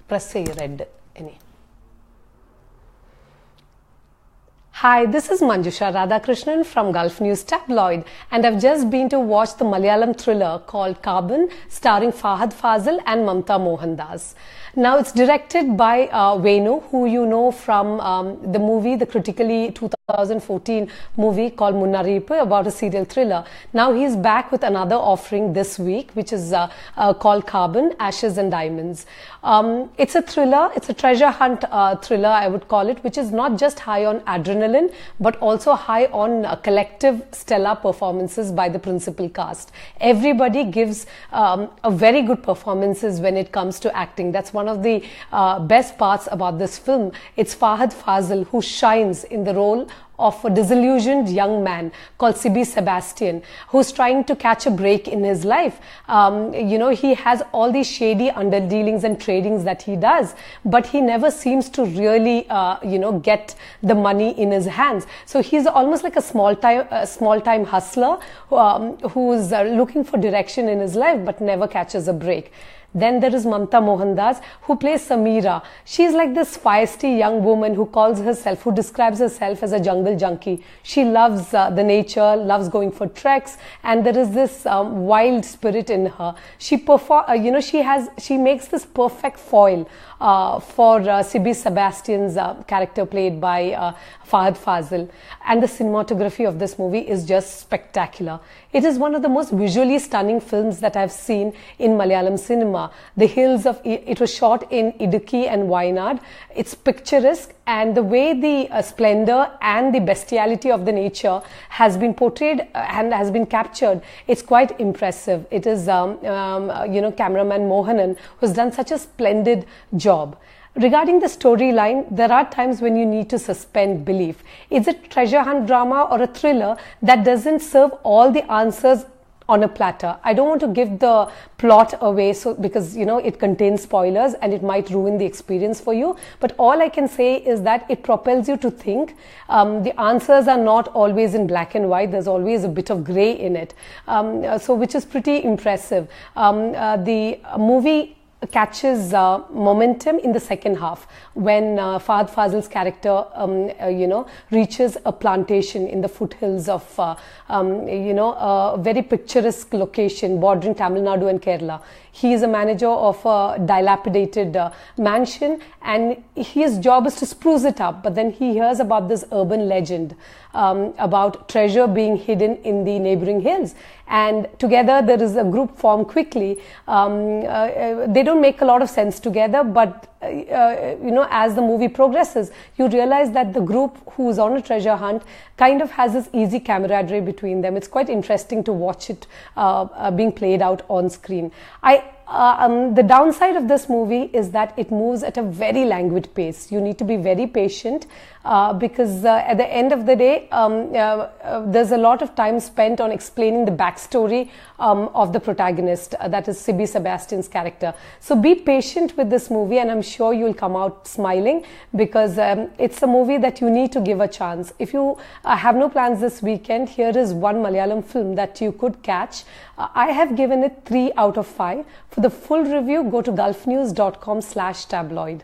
Press red. Hi, this is Manjusha Radhakrishnan from Gulf News Tabloid, and I've just been to watch the Malayalam thriller called Carbon, starring Fahad Fazil and Mamta Mohandas. Now, it's directed by Venu, who you know from the movie, the critically 2014 movie called Munnaripu, about a serial thriller. Now he's back with another offering this week, which is called Carbon, Ashes and Diamonds. It's a thriller, it's a treasure hunt thriller, I would call it, which is not just high on adrenaline, but also high on collective stellar performances by the principal cast. Everybody gives a very good performances when it comes to acting. That's one of the best parts about this film. It's Fahad Fazil who shines in the role of a disillusioned young man called Sibi Sebastian, who's trying to catch a break in his life. He has all these shady underdealings and tradings that he does, but he never seems to really, get the money in his hands. So he's almost like a small-time hustler who's looking for direction in his life, but never catches a break. Then there is Mamta Mohandas, who plays Sameera. She's like this feisty young woman who describes herself as a jungle junkie. She loves the nature, loves going for treks, and there is this wild spirit in her. She makes this perfect foil for Sibi Sebastian's character played by Fahad Fazil. And the cinematography of this movie is just spectacular. It is one of the most visually stunning films that I've seen in Malayalam cinema. It was shot in Idukki and Wayanad. It's picturesque, and the way the splendor and the bestiality of the nature has been portrayed and has been captured, it's quite impressive. It is, cameraman Mohanan, who's done such a splendid job. Regarding the storyline, there are times when you need to suspend belief. It's a treasure hunt drama or a thriller that doesn't serve all the answers on a platter. I don't want to give the plot away because it contains spoilers and it might ruin the experience for you. But all I can say is that it propels you to think. The answers are not always in black and white. There's always a bit of grey in it, which is pretty impressive. The movie catches momentum in the second half when Fahad Fazil's character, reaches a plantation in the foothills of, a very picturesque location bordering Tamil Nadu and Kerala. He is a manager of a dilapidated mansion, and his job is to spruce it up. But then he hears about this urban legend about treasure being hidden in the neighboring hills. And together there is a group formed quickly. They don't make a lot of sense together, but as the movie progresses, you realize that the group who's on a treasure hunt kind of has this easy camaraderie between them. It's quite interesting to watch it being played out on screen. The downside of this movie is that it moves at a very languid pace. You need to be very patient because at the end of the day, there's a lot of time spent on explaining the backstory of the protagonist, that is Sibi Sebastian's character. So be patient with this movie, and I'm sure you'll come out smiling because it's a movie that you need to give a chance. If you have no plans this weekend, here is one Malayalam film that you could catch. I have given it 3 out of 5. For the full review, go to gulfnews.com/tabloid.